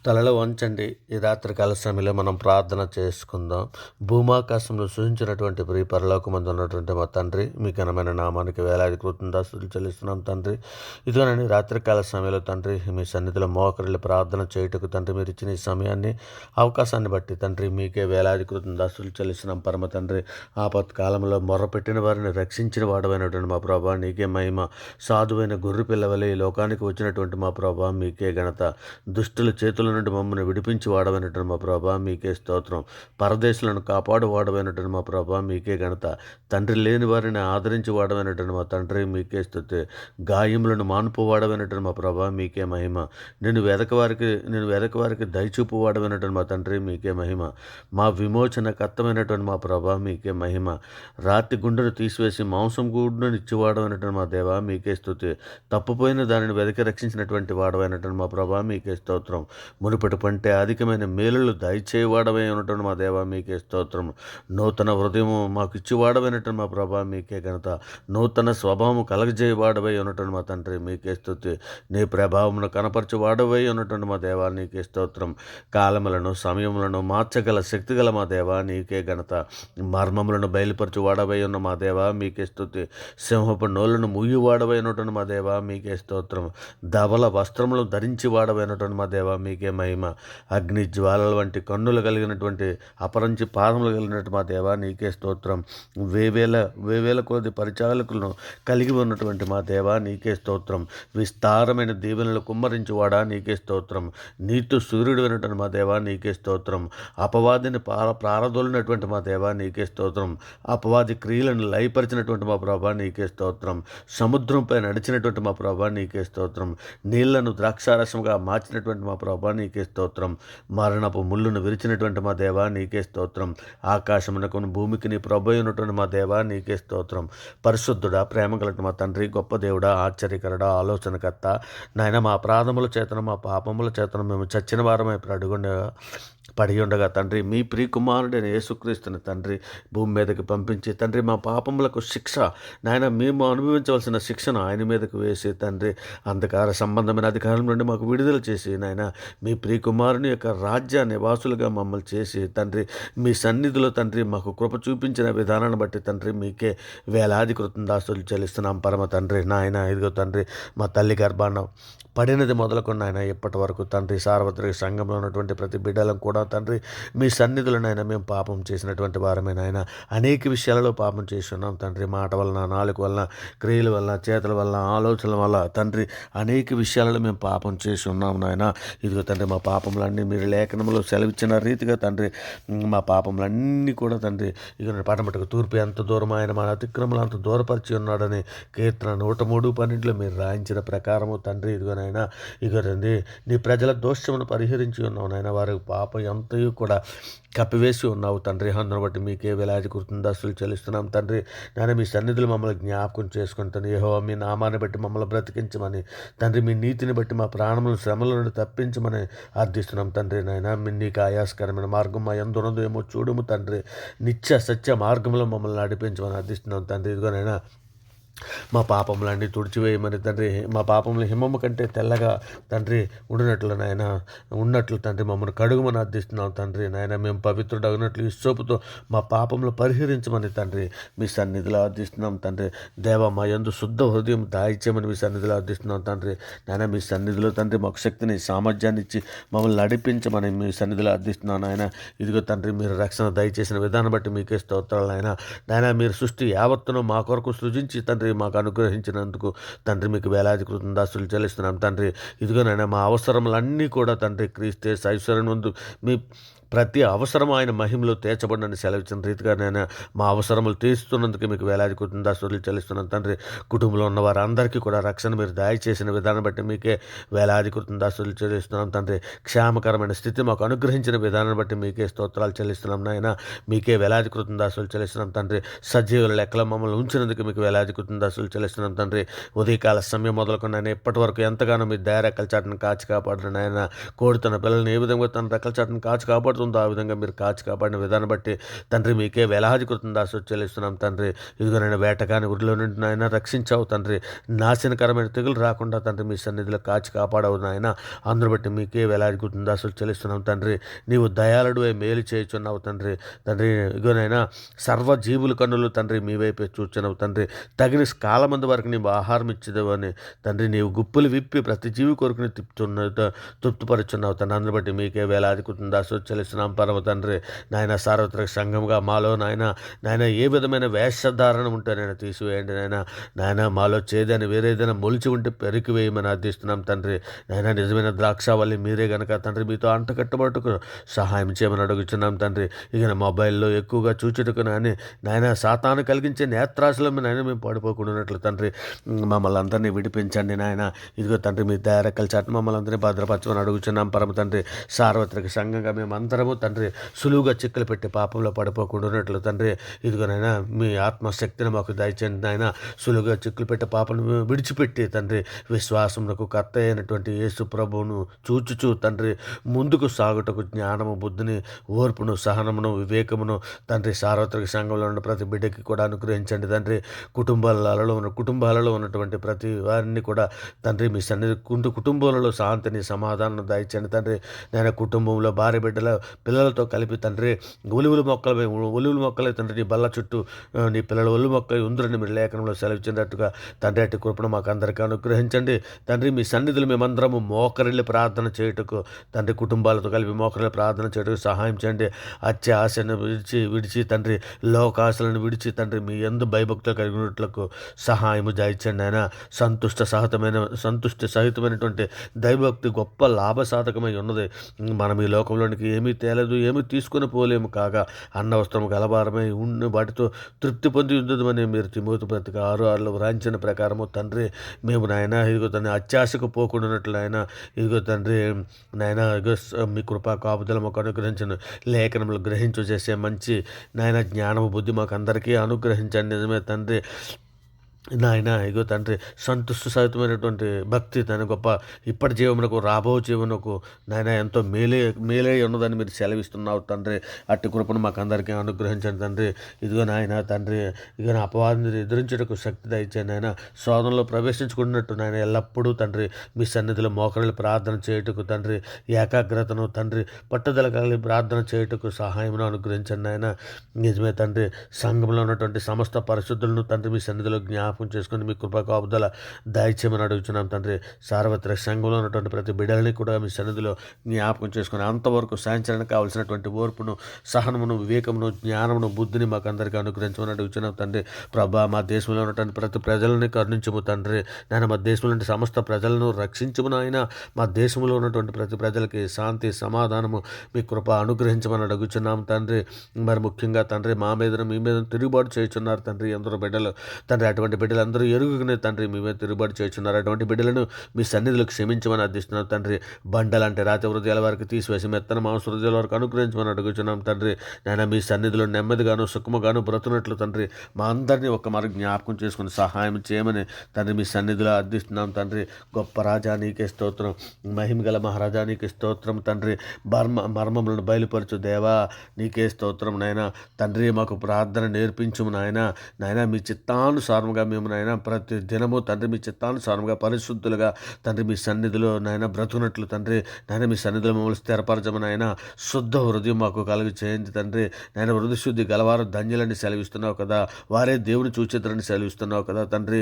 తలలో వంచండి. ఈ రాత్రికాల సమయంలో మనం ప్రార్థన చేసుకుందాం. భూమాకాశంలో సృజించినటువంటి ప్రియ పరలోకమందు ఉన్నటువంటి మా తండ్రి, మీ ఘనమైన నామానికి వేలాది కృతజ్ఞతాస్తుతులు చెల్లిస్తున్నాం తండ్రి. ఇదిగోనండి రాత్రికాల సమయంలో తండ్రి, మీ సన్నిధిలో మోకరిల్లి ప్రార్థన చేయుటకు తండ్రి మీరు ఇచ్చిన ఈ సమయాన్ని, అవకాశాన్ని బట్టి తండ్రి మీకే వేలాది కృతజ్ఞతాస్తుతులు చెల్లిస్తున్నాం పరమ తండ్రి. ఆపత్కాలంలో మొర్రపెట్టిన వారిని రక్షించిన వాడమైనటువంటి మా ప్రభా నీకే మహిమ. సాధువైన గొర్రె పిల్లవలే ఈ లోకానికి వచ్చినటువంటి మా ప్రభా మీకే ఘనత. దుష్టుల చేతుల నుండి మమ్మల్ని విడిపించి వాడమైనటువంటి మా ప్రభా మీకే స్తోత్రం. పరదేశులను కాపాడు వాడమైనటువంటి మా ప్రభా మీకే ఘనత. తండ్రి లేని వారిని ఆదరించి వాడమైనటువంటి మా తండ్రి మీకే స్తుతి. గాయములను మానుపు వాడమైనటువంటి మా ప్రభా మీకే మహిమ. నేను వెదకవారికి దయచూపు వాడమైనటువంటి మా తండ్రి మీకే మహిమ. మా విమోచన కర్తమైనటువంటి మా ప్రభా మీకే మహిమ. రాతి గుండెను తీసివేసి మాంసం గుండెను ఇచ్చివాడమైనటువంటి మా దేవా మీకే స్తుతి. తప్పుపోయిన దానిని వెదకి రక్షించినటువంటి వాడమైనటువంటి మా ప్రభా మీకే స్తోత్రం. మునుపటి పంటే అధికమైన మేలులు దయచేయవాడవై ఉన్నటువంటి మా దేవా మీకే స్తోత్రం. నూతన హృదయము మాకు ఇచ్చివాడమైనటువంటి మా ప్రభా మీకే ఘనత. నూతన స్వభావము కలగజేయవాడవై ఉన్నటువంటి మా తండ్రి మీకే స్తుతి. నీ ప్రభావమును కనపరచువాడవై ఉన్నటువంటి మా దేవా నీకే స్తోత్రం. కాలములను సమయములను మార్చగల శక్తిగల మా దేవా నీకే ఘనత. మర్మములను బయలుపరచువాడవై ఉన్న మా దేవా మీకే స్తుతి. సింహపు నోళ్లను ముయ్యివాడవై ఉన్నటువంటి మా దేవా మీకే స్తోత్రం. ధవల వస్త్రములు ధరించి వాడవైనటువంటి మా దేవా మీకే మహిమ. అగ్ని జ్వాలల వంటి కన్నులు కలిగినటువంటి అపరంచి పాదములు కలిగినటువంటి మా దేవా నీకే స్తోత్రం. వేవేల కొద్ది పరిచాలకులను కలిగి ఉన్నటువంటి మా దేవా నీకే స్తోత్రం. విస్తారమైన దీవెనలు కుమ్మరించువాడా నీకే స్తోత్రం. నీతు సూర్యుడు వినటువంటి మా దేవా నీకే స్తోత్రం. అపవాదిని ప్రారదోలినటువంటి మా దేవా నీకే స్తోత్రం. అపవాది క్రియలను లయపరిచినటువంటి మా ప్రభా నీకే స్తోత్రం. సముద్రంపై నడిచినటువంటి మా ప్రభా నీకే స్తోత్రం. నీళ్లను ద్రాక్షారసంగా మార్చినటువంటి మా ప్రభా నీకే స్తోత్రం. మరణపు ముళ్ళును విరిచినటువంటి మా దేవా నీకే స్తోత్రం. ఆకాశమునకు భూమికి నీ ప్రభు అయినటువంటి మా దేవా నీకే స్తోత్రం. పరిశుద్ధుడా, ప్రేమ కలిగిన మా తండ్రి, గొప్ప దేవుడా, ఆశ్చర్యకరుడా, ఆలోచనకర్త నాయన, మా అపరాధముల చేతను మా పాపముల చేతను మేము చచ్చిన వారమై పడి ఉండగా తండ్రి మీ ప్రియకుమారుడైన యేసుక్రీస్తుని తండ్రి భూమి మీదకి పంపించి తండ్రి మా పాపములకు శిక్ష నాయన మేము అనుభవించవలసిన శిక్షను ఆయన మీదకు వేసి తండ్రి అంధకార సంబంధమైన అధికారం నుండి మాకు విడుదల చేసి నాయన మీ ప్రియకుమారుని యొక్క రాజ్య నివాసులుగా మమ్మల్ని చేసి తండ్రి మీ సన్నిధిలో తండ్రి మాకు కృప చూపించిన విధానాన్ని బట్టి తండ్రి మీకే వేలాది కృతజ్ఞతాస్తుతులు చెల్లిస్తున్నాం పరమ తండ్రి. నాయన ఇదిగో తండ్రి మా తల్లి గర్భాన పడినది మొదలుకొని ఆయన ఇప్పటి వరకు తండ్రి సార్వత్రిక సంఘంలో ఉన్నటువంటి ప్రతి బిడ్డలను కూడా తండ్రి మీ సన్నిధిలో నాయన మేము పాపం చేసినటువంటి వారమే నాయన. అనేక విషయాలలో పాపం చేసి ఉన్నాం తండ్రి. మాట వలన, నాలుక వలన, క్రియల వలన, చేతుల వలన, ఆలోచనల వల్ల తండ్రి అనేక విషయాలలో మేము పాపం చేసి ఉన్నాం నాయన. ఇదిగో తండ్రి మా పాపములన్నీ మీరు లేఖనంలో సెలవిచ్చిన రీతిగా తండ్రి మా పాపములన్నీ కూడా తండ్రి ఇక పడమటకు తూర్పు ఎంత దూరం ఆయన మన అతిక్రమలు అంత దూరపరిచి ఉన్నాడని కీర్తన 103:12 మీరు రాయించిన ప్రకారము తండ్రి ఇదిగో నాయన ఇక రండి నీ ప్రజల దోషమును పరిహరించి ఉన్నావు నాయన. వారి పాపం ఎంతయో కూడా కప్పివేసి ఉన్నావు తండ్రి. అందును బట్టి మీకే వేలాది కృతజ్ఞతాస్తుతులు చెల్లిస్తున్నాం తండ్రి. నాయన మీ సన్నిధులు మమ్మల్ని జ్ఞాపకం చేసుకుని తండ్రి యెహోవా మీ నామాన్ని బట్టి మమ్మల్ని బ్రతికించమని తండ్రి మీ నీతిని బట్టి మా ప్రాణములను శ్రమల నుండి తప్పించమని అర్థిస్తున్నాం తండ్రి. నాయన నీకు ఆయాస్కరమైన మార్గం మా ఎందున్నదో ఏమో చూడము తండ్రి. నిత్య సత్య మార్గంలో మమ్మల్ని నడిపించమని అర్థిస్తున్నాం తండ్రి. ఇదిగోనైనా మా పాపములన్నీ తుడిచివేయమని తండ్రి మా పాపములు హిమము కంటే తెల్లగా తండ్రి ఉన్నట్లు తండ్రి మమ్మల్ని కడుగుమని అర్థిస్తున్నాం తండ్రి. నాయన మేము పవిత్రుడగినట్లు ఇస్సోపుతో మా పాపములు పరిహరించమని తండ్రి మీ సన్నిధిలో అర్థిస్తున్నాం తండ్రి. దేవ మా యందు శుద్ధ హృదయం దాయిచ్యమని మీ సన్నిధిలో అర్థిస్తున్నాం తండ్రి. నాయన మీ సన్నిధిలో తండ్రి మాకు శక్తిని సామర్థ్యాన్ని ఇచ్చి మమ్మల్ని నడిపించమని మీ సన్నిధిలో అర్థిస్తున్నాను నాయన. ఇదిగో తండ్రి మీరు రక్షణ దయచేసిన విధానం బట్టి మీకే స్తోత్రాలు నాయన. నాయన మీరు సృష్టి యావత్తును మా కొరకు సృజించి తండ్రి మాకు అనుగ్రహించినందుకు తండ్రి మీకు వేలాది కృతజ్ఞతాస్తుతులు చెల్లిస్తున్నాం తండ్రి. ఇదిగోనైనా మా అవసరములన్నీ కూడా తండ్రి క్రీస్తే ఐశ్వర్యం ముందు మీ ప్రతి అవసరం ఆయన మహిమలో తీర్చబడినని సెలవిచ్చిన రీతిగా నేను మా అవసరములు తీరుస్తున్నందుకు మీకు వేలాది కృతజ్ఞతాస్తుతులు చెల్లిస్తున్నాను తండ్రి. కుటుంబంలో ఉన్న వారందరికీ కూడా రక్షణ మీరు దయచేసిన విధానం బట్టి మీకే వేలాది కృతజ్ఞతాస్తుతులు చెల్లిస్తున్నాం తండ్రి. క్షేమకరమైన స్థితి మాకు అనుగ్రహించిన విధానం బట్టి మీకే స్తోత్రాలు చెల్లిస్తున్నాం నాయన. మీకే వేలాది కృతజ్ఞతాస్తుతులు చెల్లిస్తున్నాం తండ్రి. సజీవుల లెక్కలో మమ్మల్ని ఉంచినందుకు మీకు వేలాది కృతజ్ఞతాస్తుతులు చెల్లిస్తున్నాం తండ్రి. ఉదయకాల సమయం మొదలుకొని నేను ఇప్పటి వరకు ఎంతగానో మీ దయ రెక్కల చాటును కాచి కాపాడుతున్నాను నాయన. కోడి తన పిల్లల్ని ఏ విధంగా తన రెక్కల చాటును కాచి కాపాడు కాపాడుతుందో ఆ విధంగా మీరు కాచి కాపాడిన విధానం బట్టి తండ్రి మీకే వేలాది కృతజ్ఞతాస్తుతులు చెల్లిస్తున్నాం తండ్రి. ఇదిగో నాయన వేటగాని ఊరిలో నుండి నాయన రక్షించావు తండ్రి. నాశనకరమైన తెగులు రాకుండా తండ్రి మీ సన్నిధిలో కాచి కాపాడవు నాయన. అందును బట్టి మీకే వేలాది కృతజ్ఞతాస్తుతులు చెల్లిస్తున్నాం తండ్రి. నీవు దయాళుడివై మేలు చేయుచున్నావు తండ్రి. తండ్రి ఇగోనైనా సర్వజీవుల కన్నులు తండ్రి మీ వైపే చూచున్నావు తండ్రి. తగిన కాలమందు వరకు నీవు ఆహారం ఇచ్చేదేవు అని తండ్రి నీవు గుప్పులు విప్పి ప్రతి జీవి కొరకుని తృప్తిపరుచున్నావు తండ్రి. అందును బట్టి మీకే వేలాది కృతజ్ఞతాస్తుతులు చెల్లిస్తున్నాం పరమ తండ్రి. నాయన సార్వత్రిక సంఘంగా మాలో నాయన ఏ విధమైన వేషధారణ ఉంటే నేను తీసివేయండి నాయన మాలో చేదని వేరేదైనా మొలిచి ఉంటే పెరికి వేయమని అర్థిస్తున్నాం తండ్రి. నాయన నిజమైన ద్రాక్షావల్లి మీరే గనక తండ్రి మీతో అంటకట్టుబట్టుకు సహాయం చేయమని అడుగుతున్నాం తండ్రి. ఇక మొబైల్లో ఎక్కువగా చూచుటకు నాయన సాతాను కలిగించే నేత్రాశలో నాయన మేము పడిపోకుండా తండ్రి మమ్మల్ని అందరినీ విడిపించండి నాయన. ఇదిగో తండ్రి మీ దయారెక్కల చాటు మమ్మల్ని అందరినీ భద్రపరచమని అడుగుతున్నాం పరమ తండ్రి. సార్వత్రిక సంఘంగా మేమందరము తండ్రి సులువుగా చిక్కులు పెట్టి పాపంలో పడిపోకుండా తండ్రి. ఇదిగోనైనా మీ ఆత్మశక్తిని మాకు దయచేయండి నాయన. సులువుగా చిక్కులు పెట్టి పాపను విడిచిపెట్టి తండ్రి విశ్వాసమునకు కర్త అయినటువంటి యేసు ప్రభువును చూచుచూ తండ్రి ముందుకు సాగుటకు జ్ఞానము బుద్ధిని ఓర్పును సహనమును వివేకమును తండ్రి సార్వత్రిక సంఘంలో ఉన్న ప్రతి బిడ్డకి కూడా అనుగ్రహించండి తండ్రి. కుటుంబాలలో ఉన్నటువంటి ప్రతి వారిని కూడా తండ్రి మీ సన్నిధి కుటుంబాలలో శాంతిని సమాధానం దయచండి తండ్రి. నేను కుటుంబంలో భార్య బిడ్డల పిల్లలతో కలిపి తండ్రి ఒలువుల మొక్కలే తండ్రి నీ బల్ల చుట్టూ నీ పిల్లల ఒళ్ళు మొక్కలు ఉందరని మీరు లేఖనంలో సెలవిచ్చినట్టుగా తండ్రి అట్టి కృపను మాకు అందరికీ అనుగ్రహించండి తండ్రి. మీ సన్నిధులు మేమందరము మోకరిల్లి ప్రార్థన చేయుటకు తండ్రి కుటుంబాలతో కలిపి మోకరిల్లి ప్రార్థన చేయుటకు సహాయం చేయండి. అత్య ఆశను విడిచి తండ్రి లోకాశలను విడిచి తండ్రి మీ యందు భయభక్తులు కలిగినట్లకు సహాయము దయచండి ఆయన. సంతుష్టి సహితమైనటువంటి దైవభక్తి గొప్ప లాభసాధకమై ఉన్నది. మనం ఈ లోకంలోనికి ఏమీ తేలేదు, ఏమీ తీసుకుని పోలేము కాగా అన్న వస్త్రం గలభారమై ఉన్న వాటితో తృప్తి పొంది ఉందని మీరు తిమోతి పత్రిక 6:6 వ్రాయించిన ప్రకారము తండ్రి మేము నాయన ఇదిగో తండ్రి అత్యాశకు పోకుండానట్లు నాయన ఇదిగో తండ్రి నాయన ఇగో మీ కృపా కాపుదల మాకు అనుగ్రహించిన లేఖనములు గ్రహించు చేసే మంచి నాయన జ్ఞానము బుద్ధి మాకు అందరికీ అనుగ్రహించండి. నిజమే తండ్రి నాయన ఇగో తండ్రి సంతుష్టి సహితమైనటువంటి భక్తి తన గొప్ప ఇప్పటి జీవమునకు రాబో జీవనకు నాయన ఎంతో మేలే ఉన్నదని మీరు సెలవిస్తున్నావు తండ్రి. అట్టి కృపను మాకు అందరికీ అనుగ్రహించండి తండ్రి. ఇదిగో నాయన తండ్రి ఇక అపవాదిని ఎదురించడానికి శక్తి దయచేయండి నాయన. శోధనలో ప్రవేశించుకున్నట్టు నాయన ఎల్లప్పుడూ తండ్రి మీ సన్నిధిలో మోకరిల్లి ప్రార్థన చేయుటకు తండ్రి ఏకాగ్రతను తండ్రి పట్టుదల కలిగి ప్రార్థన చేయుటకు సహాయమును అనుగ్రహించండి నాయన. నిజమే తండ్రి సంఘంలో ఉన్నటువంటి సమస్త పరిశుద్ధులను తండ్రి మీ సన్నిధిలో జ్ఞాపకం చేసుకుని మీ కృపా కాపుదల దయచేయమని అడుగుతున్నాం తండ్రి. సార్వత్రిక సంఘంలో ఉన్నటువంటి ప్రతి బిడ్డలని కూడా మీ సన్నిధిలో జ్ఞాపకం చేసుకుని అంతవరకు సాయంత్రానికి కావాల్సినటువంటి ఓర్పును సహనమును వివేకమును జ్ఞానమును బుద్ధిని మాకు అందరికీ అనుగ్రహించమని అడుగుతున్నాం తండ్రి. ప్రభా మా దేశంలో ఉన్నటువంటి ప్రతి ప్రజలని కరుణించము తండ్రి. నేను మా దేశంలో నుండి సమస్త ప్రజలను రక్షించము నాయన. మా దేశంలో ఉన్నటువంటి ప్రతి ప్రజలకి శాంతి సమాధానము మీ కృప అనుగ్రహించమని అడుగుతున్నాం తండ్రి. మరి ముఖ్యంగా తండ్రి మా మీద మీ మీద తిరుగుబాటు చేస్తున్నారు తండ్రి ఎందరో బిడ్డలు తండ్రి. అటువంటి బిడ్డలందరూ ఎరుగుకునే తండ్రి మీ మీద తిరుగుబాటు చేస్తున్నారు. అటువంటి బిడ్డలను మీ సన్నిధిలో క్షమించమని అర్థిస్తున్నాం తండ్రి. బండలంటే రాతి హృదయాల వరకు తీసివేసి మెత్తన మాంస హృదయాల వరకు అనుగ్రహించమని అడుగుతున్నాం తండ్రి. నేను మీ సన్నిధిలో నెమ్మదిగాను సుఖముగాను బ్రతున్నట్లు తండ్రి మా అందరినీ ఒక్క మరి జ్ఞాపకం చేసుకుని సహాయం చేయమని తండ్రి మీ సన్నిధిలో అర్థిస్తున్నాం తండ్రి. గొప్ప రాజా నీకే స్తోత్రం, మహిమగల మహారాజా నీకే స్తోత్రం తండ్రి. మర్మములను బయలుపరచు దేవా నీకే స్తోత్రం నాయన. తండ్రి మాకు ప్రార్థన నేర్పించుము నాయన. మీ చిత్తానుసారముగా మేము నాయన ప్రతి దినము తండ్రి మీ చిత్తానుసారముగా పరిశుద్ధులుగా తండ్రి మీ సన్నిధిలో నాయన బ్రతుకున్నట్లు తండ్రి మీ సన్నిధిలో మమ్మల్ని స్థిరపరచము నాయన. శుద్ధ హృదయం మాకు కలిగి చేయండి తండ్రి. హృదయ శుద్ధి గలవారు ధన్యులని సెలవిస్తున్నావు కదా, వారే దేవుని చూచిద్దరని సెలవిస్తున్నావు కదా తండ్రి.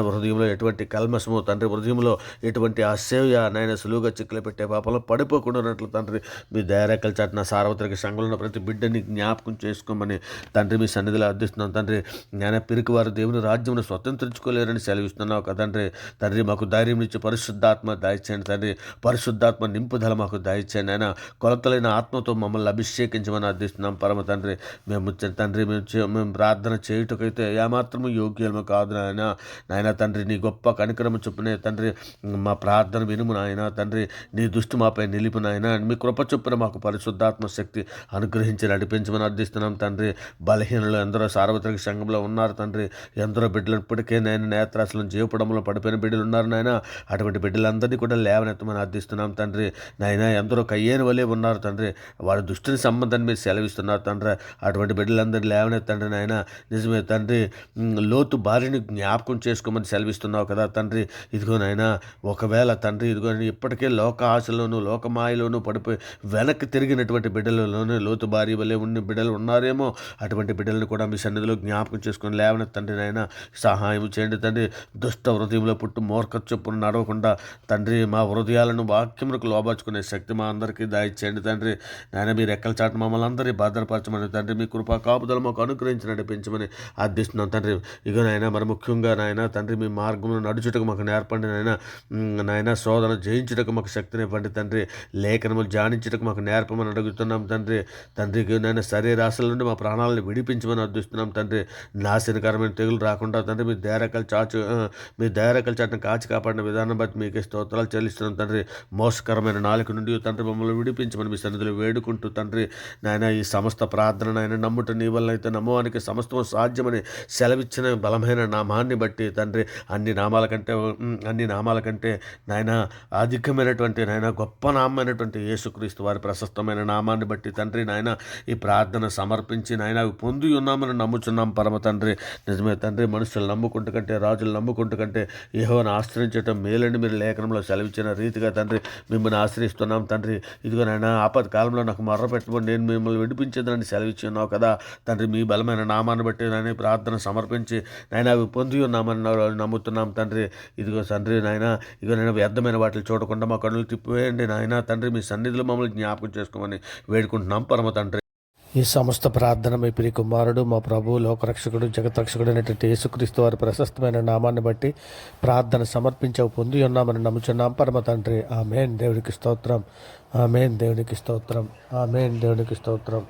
హృదయంలో ఎటువంటి కల్మసము తండ్రి, హృదయంలో ఎటువంటి అసేవ్య సులువుగా చిక్కులు పెట్టే పాపంలో పడిపోకుండా ఉన్నట్లు తండ్రి మీ దయారేఖల చాటున సార్వత్రిక సంఘంలో ప్రతి బిడ్డని జ్ఞాపకం చేసుకోమని తండ్రి మీ సన్నిధిలో అర్థిస్తున్నాం తండ్రి. పిరికి వారు దేవుని రాజ్యమును స్వతంత్రించుకోలేరని సెలవిస్తున్నావు కదండ్రి. తండ్రి మాకు ధైర్యం ఇచ్చి పరిశుద్ధాత్మ దయచేయండి తండ్రి. పరిశుద్ధాత్మ నింపుదల మాకు దయచేయండి ఆయన. కొలతలైన ఆత్మతో మమ్మల్ని అభిషేకించమని అర్థిస్తున్నాం పరమ తండ్రి. మేము ప్రార్థన చేయుటకైతే ఏమాత్రము యోగ్యము కాదు నాయన తండ్రి. నీ గొప్ప కనికరము చొప్పునే తండ్రి మా ప్రార్థన వినుము నాయన తండ్రి. నీ దృష్టి మాపై నిలిపు నాయన. మీ కృప చొప్పున మాకు పరిశుద్ధాత్మ శక్తి అనుగ్రహించి నడిపించమని అర్థిస్తున్నాం తండ్రి. బలహీనలు ఎందరో సార్వత్రిక సంఘంలో ఉన్నారు తండ్రి. ఎందరో బిడ్డలు ఇప్పటికే నేను నేత్రాశలను జీవపడంలో పడిపోయిన బిడ్డలు ఉన్నారు నాయన. అటువంటి బిడ్డలందరినీ కూడా లేవనెత్తమని అర్థిస్తున్నాం తండ్రి. నాయన ఎందరో కయ్యేని వలె ఉన్నారు తండ్రి. వారి దుష్టుని సంబంధాన్ని మీరు సెలవిస్తున్నారు తండ్రి. అటువంటి బిడ్డలందరినీ లేవనెత్తండి నాయన. నిజమే తండ్రి, లోతు భార్యని జ్ఞాపకం చేసుకోమని సెలవిస్తున్నావు కదా తండ్రి. ఇదిగో నాయన, ఒకవేళ తండ్రి ఇదిగో ఇప్పటికే లోక ఆశలోను లోకమాయలోను పడిపోయి వెనక్కి తిరిగినటువంటి బిడ్డలలోనే లోతు భార్య వలె ఉన్న బిడ్డలు ఉన్నారేమో. అటువంటి బిడ్డలను కూడా మీ సన్నిధిలో జ్ఞాపకం చేసుకొని లేవనెత్తండి నాయన. సహాయం చేయండి తండ్రి. దుష్ట హృదయంలో పుట్టు మూర్ఖ చొప్పున నడవకుండా తండ్రి మా హృదయాలను వాక్యములకు లోబర్చుకునే శక్తి మా అందరికీ దయచేయండి తండ్రి. నాయన మీరు ఎక్కల చాటు మమ్మల్ని అందరినీ భద్రపరచమని తండ్రి, మీ కృపా కాపుదలు మాకు అనుగ్రహించి నడిపించమని అర్థిస్తున్నాం తండ్రి. ఇగో నాయన, మరి ముఖ్యంగా నాయన తండ్రి మీ మార్గంలో నడుచుటకు మాకు నేర్పండి నాయన. శోధన జయించుటకు మాకు శక్తిని ఇవ్వండి తండ్రి. లేఖనములు ధ్యానించుటకు మాకు నేర్పమని అడుగుతున్నాం తండ్రి. తండ్రికి నాయన శరీరాశల నుండి మా ప్రాణాలను విడిపించమని అర్థిస్తున్నాం తండ్రి. నాశనకరమైన తెగులు రాకుండా తండ్రి మీ దయారకల చాటును కాచి కాపాడిన విధానం బట్టి మీకే స్తోత్రాలు చెల్లిస్తున్నాం తండ్రి. మోసకరమైన నాలుక నుండి తండ్రి మమ్మల్ని విడిపించమని మీ సన్నిధిలో వేడుకుంటూ తండ్రి నాయన, ఈ సమస్త ప్రార్థన నాయన నమ్ముట నీ వల్ల అయితే నమ్మవానికి సమస్తం సాధ్యమని సెలవిచ్చిన బలమైన నామాన్ని బట్టి తండ్రి, అన్ని నామాల కంటే నాయన అధికమైనటువంటి నాయన గొప్ప నామైనటువంటి యేసుక్రీస్తు వారి ప్రశస్తమైన నామాన్ని బట్టి తండ్రి నాయన ఈ ప్రార్థన సమర్పించి నాయన అవి పొంది ఉన్నామని నమ్ముచున్నాం పరమ తండ్రి. నిజమే తండ్రి, మనుషులు నమ్ముకుంటు కంటే రాజులు నమ్ముకుంటు కంటే యెహోవాను ఆశ్రయించడం మేలని మీరు లేఖనంలో సెలవిచ్చిన రీతిగా తండ్రి మిమ్మల్ని ఆశ్రయిస్తున్నాం తండ్రి. ఇదిగో నాయన, ఆపద కాలంలో నాకు మొర్ర పెట్టమని నేను మిమ్మల్ని విడిపించేదని సెలవిచ్చి ఉన్నావు కదా తండ్రి. మీ బలమైన నామాన్ని బట్టి నాయన ప్రార్థన సమర్పించి నాయన అవి పొంది ఉన్నామని నమ్ముతున్నాం తండ్రి. ఇదిగో తండ్రి నాయన, ఇదిగో నేను వ్యర్థమైన వాటిని చూడకుండా మా కన్నులు తిప్పివేయండి నాయన తండ్రి. మీ సన్నిధిలో మమ్మల్ని జ్ఞాపకం చేసుకోమని వేడుకుంటున్నాం పరమ తండ్రి. ఈ సమస్త ప్రార్థన మీ ప్రియ కుమారుడు మా ప్రభు లోకరక్షకుడు జగత్రక్షకుడు అయినటువంటి యేసుక్రీస్తు వారి ప్రశస్తమైన నామాన్ని బట్టి ప్రార్థన సమర్పించవు పొంది ఉన్నామని నమ్ముచున్నాం పరమ తండ్రి. ఆమేన్. దేవునికి స్తోత్రం. ఆమేన్. దేవునికి స్తోత్రం. ఆమేన్. దేవునికి స్తోత్రం.